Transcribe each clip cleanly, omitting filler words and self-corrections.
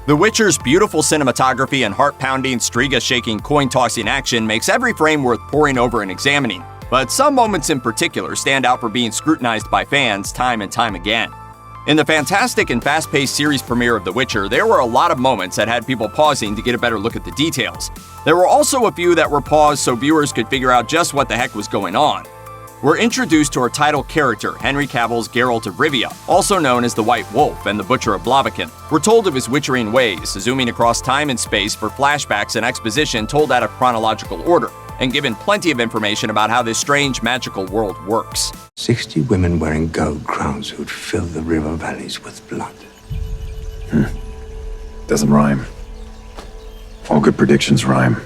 The Witcher's beautiful cinematography and heart-pounding, striga-shaking, coin-tossing action makes every frame worth poring over and examining, but some moments in particular stand out for being scrutinized by fans time and time again. In the fantastic and fast-paced series premiere of The Witcher, there were a lot of moments that had people pausing to get a better look at the details. There were also a few that were paused so viewers could figure out just what the heck was going on. We're introduced to our title character, Henry Cavill's Geralt of Rivia, also known as the White Wolf and the Butcher of Blaviken. We're told of his witchering ways, zooming across time and space for flashbacks and exposition told out of chronological order, and given plenty of information about how this strange magical world works. 60 women wearing gold crowns who'd fill the river valleys with blood. Doesn't rhyme. All good predictions rhyme.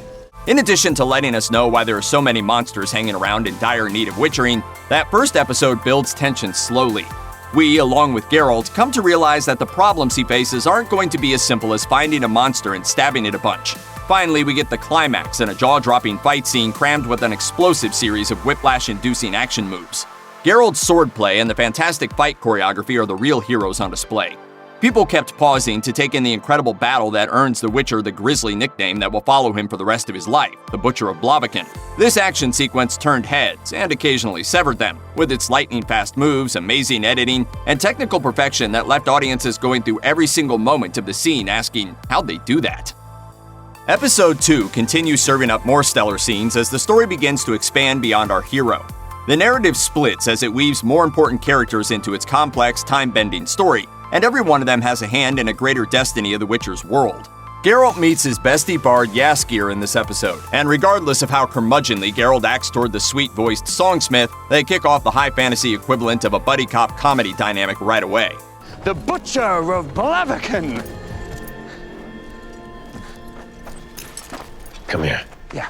In addition to letting us know why there are so many monsters hanging around in dire need of witchering, that first episode builds tension slowly. We, along with Geralt, come to realize that the problems he faces aren't going to be as simple as finding a monster and stabbing it a bunch. Finally, we get the climax and a jaw-dropping fight scene crammed with an explosive series of whiplash-inducing action moves. Geralt's swordplay and the fantastic fight choreography are the real heroes on display. People kept pausing to take in the incredible battle that earns the Witcher the grisly nickname that will follow him for the rest of his life, the Butcher of Blaviken. This action sequence turned heads, and occasionally severed them, with its lightning-fast moves, amazing editing, and technical perfection that left audiences going through every single moment of the scene asking, how'd they do that? Episode 2 continues serving up more stellar scenes as the story begins to expand beyond our hero. The narrative splits as it weaves more important characters into its complex, time-bending story, and every one of them has a hand in a greater destiny of the Witcher's world. Geralt meets his bestie bard Jaskier in this episode, and regardless of how curmudgeonly Geralt acts toward the sweet-voiced songsmith, they kick off the high fantasy equivalent of a buddy cop comedy dynamic right away. The Butcher of Blaviken! Come here. Yeah.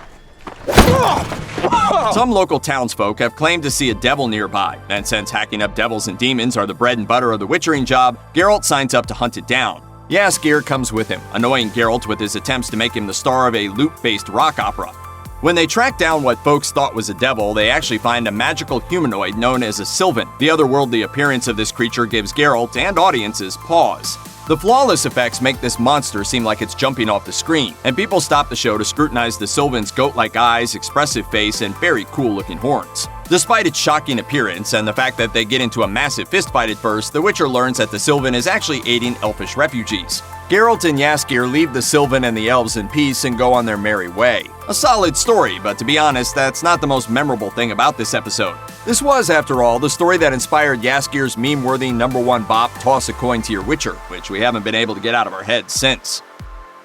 Some local townsfolk have claimed to see a devil nearby, and since hacking up devils and demons are the bread and butter of the witchering job, Geralt signs up to hunt it down. Jaskier comes with him, annoying Geralt with his attempts to make him the star of a loop-based rock opera. When they track down what folks thought was a devil, they actually find a magical humanoid known as a Sylvan. The otherworldly appearance of this creature gives Geralt and audiences pause. The flawless effects make this monster seem like it's jumping off the screen, and people stop the show to scrutinize the Sylvan's goat-like eyes, expressive face, and very cool-looking horns. Despite its shocking appearance and the fact that they get into a massive fistfight at first, the Witcher learns that the Sylvan is actually aiding elfish refugees. Geralt and Jaskier leave the Sylvan and the elves in peace and go on their merry way. A solid story, but to be honest, that's not the most memorable thing about this episode. This was, after all, the story that inspired Jaskier's meme-worthy #1 bop, Toss a Coin to Your Witcher, which we haven't been able to get out of our heads since.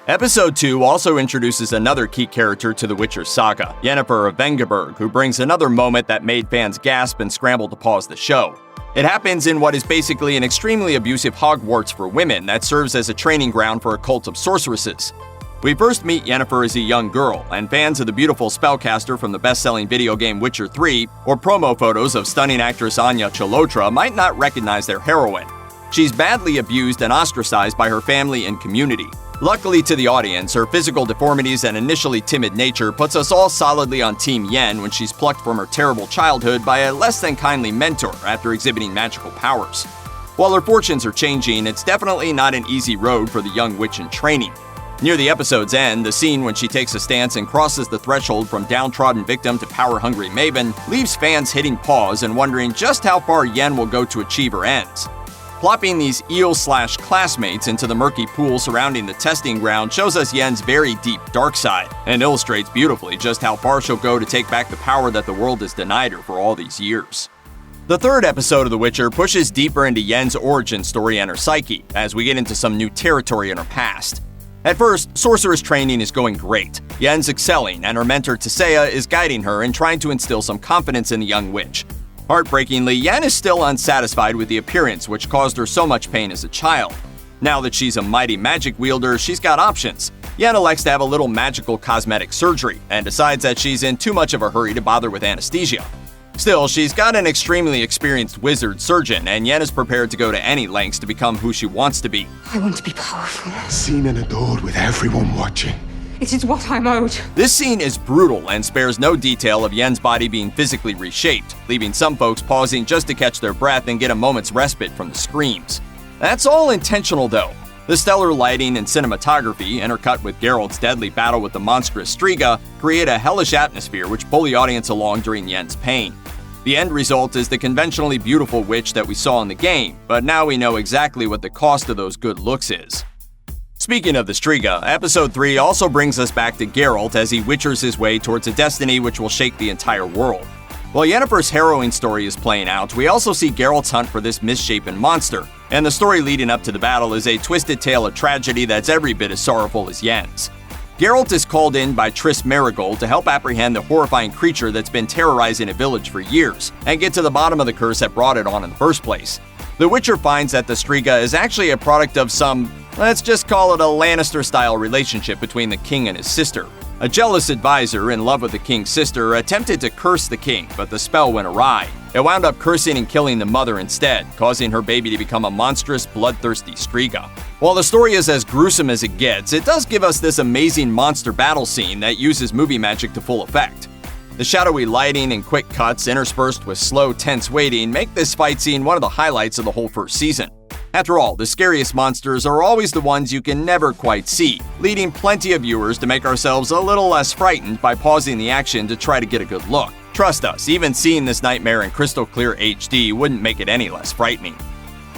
Episode 2 also introduces another key character to the Witcher saga, Yennefer of Vengerberg, who brings another moment that made fans gasp and scramble to pause the show. It happens in what is basically an extremely abusive Hogwarts for women that serves as a training ground for a cult of sorceresses. We first meet Yennefer as a young girl, and fans of the beautiful spellcaster from the best-selling video game Witcher 3 or promo photos of stunning actress Anya Chalotra might not recognize their heroine. She's badly abused and ostracized by her family and community. Luckily to the audience, her physical deformities and initially timid nature puts us all solidly on Team Yen when she's plucked from her terrible childhood by a less-than-kindly mentor after exhibiting magical powers. While her fortunes are changing, it's definitely not an easy road for the young witch in training. Near the episode's end, the scene when she takes a stance and crosses the threshold from downtrodden victim to power-hungry maven leaves fans hitting pause and wondering just how far Yen will go to achieve her ends. Plopping these eel/classmates into the murky pool surrounding the testing ground shows us Yen's very deep dark side, and illustrates beautifully just how far she'll go to take back the power that the world has denied her for all these years. The third episode of The Witcher pushes deeper into Yen's origin story and her psyche, as we get into some new territory in her past. At first, sorceress training is going great. Yen's excelling, and her mentor Tisea is guiding her and trying to instill some confidence in the young witch. Heartbreakingly, Yen is still unsatisfied with the appearance which caused her so much pain as a child. Now that she's a mighty magic wielder, she's got options. Yen elects to have a little magical cosmetic surgery, and decides that she's in too much of a hurry to bother with anesthesia. Still, she's got an extremely experienced wizard surgeon, and Yen is prepared to go to any lengths to become who she wants to be. I want to be powerful. Seen and adored with everyone watching. It is what I'm owed. This scene is brutal and spares no detail of Yen's body being physically reshaped, leaving some folks pausing just to catch their breath and get a moment's respite from the screams. That's all intentional though. The stellar lighting and cinematography, intercut with Geralt's deadly battle with the monstrous striga, create a hellish atmosphere which pull the audience along during Yen's pain. The end result is the conventionally beautiful witch that we saw in the game, but now we know exactly what the cost of those good looks is. Speaking of the striga, Episode 3 also brings us back to Geralt as he witchers his way towards a destiny which will shake the entire world. While Yennefer's harrowing story is playing out, we also see Geralt's hunt for this misshapen monster, and the story leading up to the battle is a twisted tale of tragedy that's every bit as sorrowful as Yen's. Geralt is called in by Triss Merigold to help apprehend the horrifying creature that's been terrorizing a village for years, and get to the bottom of the curse that brought it on in the first place. The Witcher finds that the striga is actually a product of some, let's just call it a Lannister-style relationship between the king and his sister. A jealous advisor in love with the king's sister attempted to curse the king, but the spell went awry. It wound up cursing and killing the mother instead, causing her baby to become a monstrous, bloodthirsty striga. While the story is as gruesome as it gets, it does give us this amazing monster battle scene that uses movie magic to full effect. The shadowy lighting and quick cuts interspersed with slow, tense waiting make this fight scene one of the highlights of the whole first season. After all, the scariest monsters are always the ones you can never quite see, leading plenty of viewers to make ourselves a little less frightened by pausing the action to try to get a good look. Trust us, even seeing this nightmare in crystal clear HD wouldn't make it any less frightening.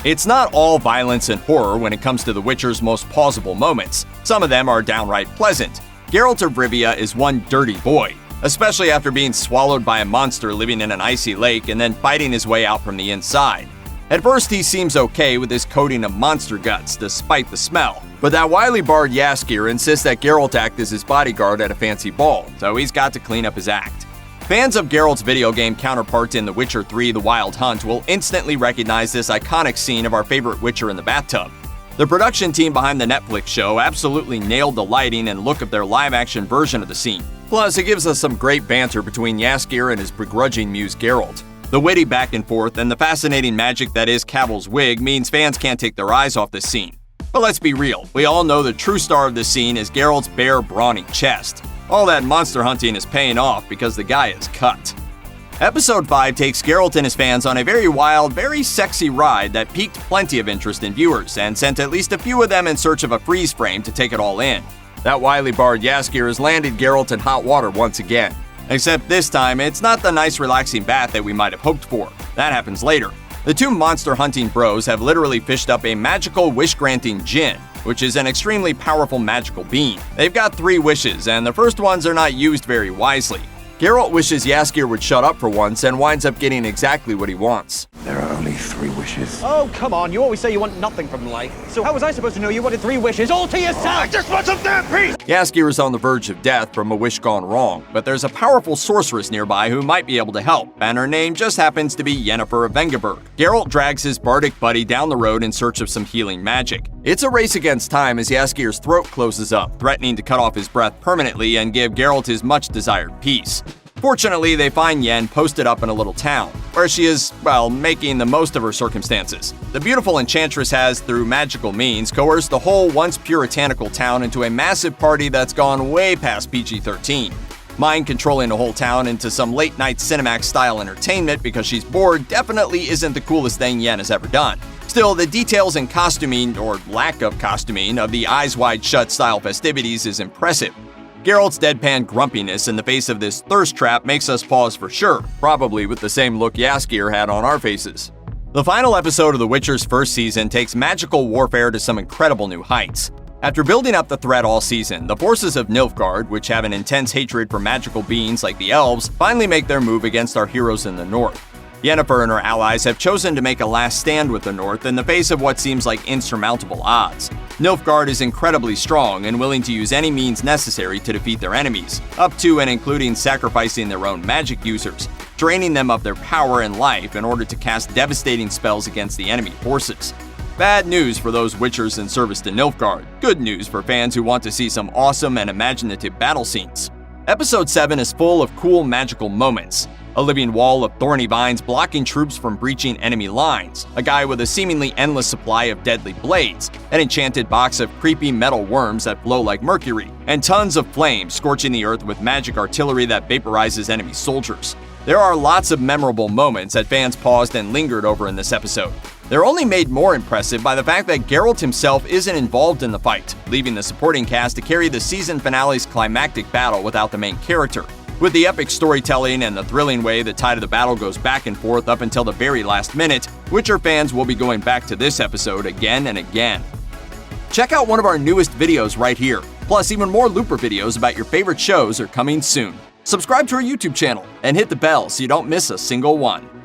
It's not all violence and horror when it comes to The Witcher's most plausible moments. Some of them are downright pleasant. Geralt of Rivia is one dirty boy, especially after being swallowed by a monster living in an icy lake and then fighting his way out from the inside. At first, he seems okay with his coating of monster guts, despite the smell. But that wily bard Jaskier insists that Geralt act as his bodyguard at a fancy ball, so he's got to clean up his act. Fans of Geralt's video game counterpart in The Witcher 3: The Wild Hunt will instantly recognize this iconic scene of our favorite Witcher in the bathtub. The production team behind the Netflix show absolutely nailed the lighting and look of their live-action version of the scene. Plus, it gives us some great banter between Jaskier and his begrudging muse Geralt. The witty back and forth and the fascinating magic that is Cavill's wig means fans can't take their eyes off this scene. But let's be real, we all know the true star of this scene is Geralt's bare, brawny chest. All that monster hunting is paying off because the guy is cut. Episode 5 takes Geralt and his fans on a very wild, very sexy ride that piqued plenty of interest in viewers and sent at least a few of them in search of a freeze frame to take it all in. That wily bard Jaskier has landed Geralt in hot water once again. Except this time, it's not the nice relaxing bath that we might have hoped for. That happens later. The two monster hunting bros have literally fished up a magical wish-granting djinn, which is an extremely powerful magical being. They've got 3 wishes, and the first ones are not used very wisely. Geralt wishes Jaskier would shut up for once and winds up getting exactly what he wants. There are only 3 wishes. Oh, come on, you always say you want nothing from life. So how was I supposed to know you wanted 3 wishes all to yourself? I just want some damn peace! Jaskier is on the verge of death from a wish gone wrong, but there's a powerful sorceress nearby who might be able to help, and her name just happens to be Yennefer of Vengerberg. Geralt drags his bardic buddy down the road in search of some healing magic. It's a race against time as Jaskier's throat closes up, threatening to cut off his breath permanently and give Geralt his much-desired peace. Fortunately, they find Yen posted up in a little town, where she is, well, making the most of her circumstances. The beautiful enchantress has, through magical means, coerced the whole once puritanical town into a massive party that's gone way past PG-13. Mind-controlling the whole town into some late-night Cinemax-style entertainment because she's bored definitely isn't the coolest thing Yen has ever done. Still, the details and costuming, or lack of costuming, of the Eyes Wide Shut style festivities is impressive. Geralt's deadpan grumpiness in the face of this thirst trap makes us pause for sure, probably with the same look Jaskier had on our faces. The final episode of The Witcher's first season takes magical warfare to some incredible new heights. After building up the threat all season, the forces of Nilfgaard, which have an intense hatred for magical beings like the elves, finally make their move against our heroes in the north. Yennefer and her allies have chosen to make a last stand with the North in the face of what seems like insurmountable odds. Nilfgaard is incredibly strong and willing to use any means necessary to defeat their enemies, up to and including sacrificing their own magic users, draining them of their power and life in order to cast devastating spells against the enemy forces. Bad news for those Witchers in service to Nilfgaard. Good news for fans who want to see some awesome and imaginative battle scenes. Episode 7 is full of cool magical moments. A living wall of thorny vines blocking troops from breaching enemy lines, a guy with a seemingly endless supply of deadly blades, an enchanted box of creepy metal worms that blow like mercury, and tons of flames scorching the earth with magic artillery that vaporizes enemy soldiers. There are lots of memorable moments that fans paused and lingered over in this episode. They're only made more impressive by the fact that Geralt himself isn't involved in the fight, leaving the supporting cast to carry the season finale's climactic battle without the main character. With the epic storytelling and the thrilling way the tide of the battle goes back and forth up until the very last minute, Witcher fans will be going back to this episode again and again. Check out one of our newest videos right here. Plus, even more Looper videos about your favorite shows are coming soon. Subscribe to our YouTube channel and hit the bell so you don't miss a single one.